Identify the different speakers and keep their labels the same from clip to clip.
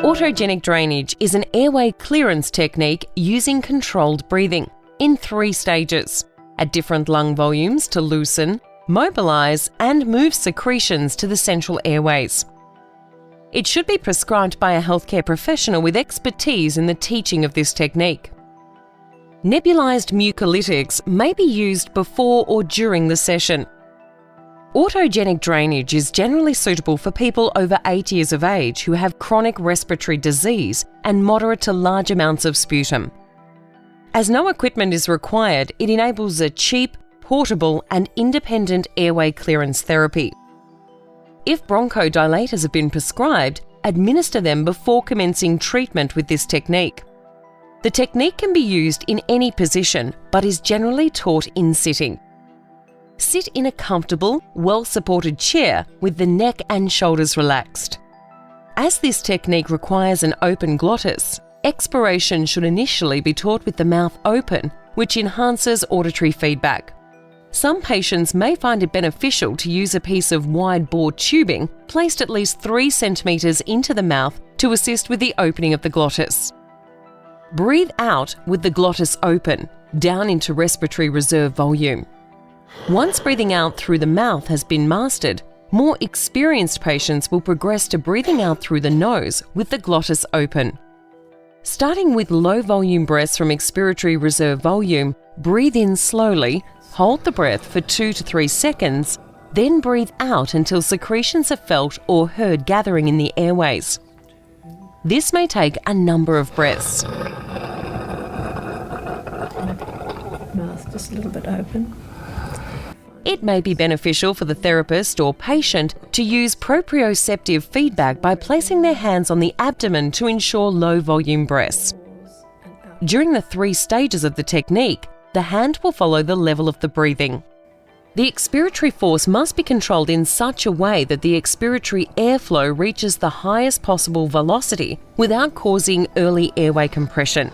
Speaker 1: Autogenic drainage is an airway clearance technique using controlled breathing in 3 stages, at different lung volumes to loosen, mobilize, and move secretions to the central airways. It should be prescribed by a healthcare professional with expertise in the teaching of this technique. Nebulized mucolytics may be used before or during the session. Autogenic drainage is generally suitable for people over 8 years of age who have chronic respiratory disease and moderate to large amounts of sputum. As no equipment is required, it enables a cheap, portable and independent airway clearance therapy. If bronchodilators have been prescribed, administer them before commencing treatment with this technique. The technique can be used in any position, but is generally taught in sitting. Sit in a comfortable, well-supported chair with the neck and shoulders relaxed. As this technique requires an open glottis, expiration should initially be taught with the mouth open, which enhances auditory feedback. Some patients may find it beneficial to use a piece of wide-bore tubing placed at least 3 centimetres into the mouth to assist with the opening of the glottis. Breathe out with the glottis open, down into respiratory reserve volume. Once breathing out through the mouth has been mastered, more experienced patients will progress to breathing out through the nose with the glottis open. Starting with low-volume breaths from expiratory reserve volume, breathe in slowly, hold the breath for 2 to 3 seconds, then breathe out until secretions are felt or heard gathering in the airways. This may take a number of breaths.
Speaker 2: Mouth just a little bit open.
Speaker 1: It may be beneficial for the therapist or patient to use proprioceptive feedback by placing their hands on the abdomen to ensure low-volume breaths. During the 3 stages of the technique, the hand will follow the level of the breathing. The expiratory force must be controlled in such a way that the expiratory airflow reaches the highest possible velocity without causing early airway compression.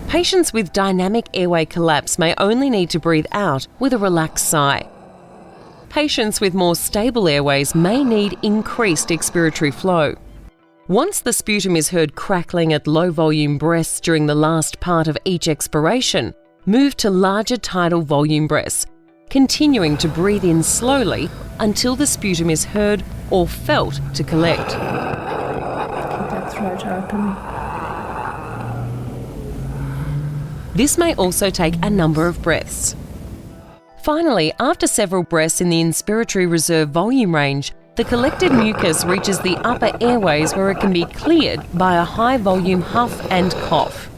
Speaker 1: Patients with dynamic airway collapse may only need to breathe out with a relaxed sigh. Patients with more stable airways may need increased expiratory flow. Once the sputum is heard crackling at low-volume breaths during the last part of each expiration, move to larger tidal volume breaths, continuing to breathe in slowly until the sputum is heard or felt to collect.
Speaker 2: Keep that throat open.
Speaker 1: This may also take a number of breaths. Finally, after several breaths in the inspiratory reserve volume range, the collected mucus reaches the upper airways where it can be cleared by a high-volume huff and cough.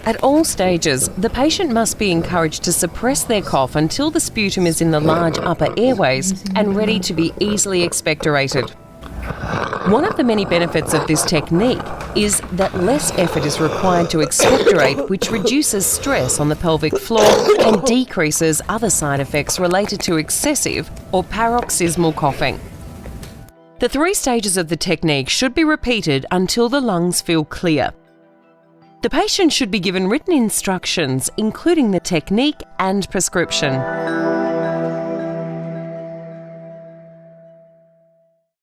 Speaker 1: At all stages, the patient must be encouraged to suppress their cough until the sputum is in the large upper airways and ready to be easily expectorated. One of the many benefits of this technique is that less effort is required to expectorate, which reduces stress on the pelvic floor and decreases other side effects related to excessive or paroxysmal coughing. The 3 stages of the technique should be repeated until the lungs feel clear. The patient should be given written instructions, including the technique and prescription.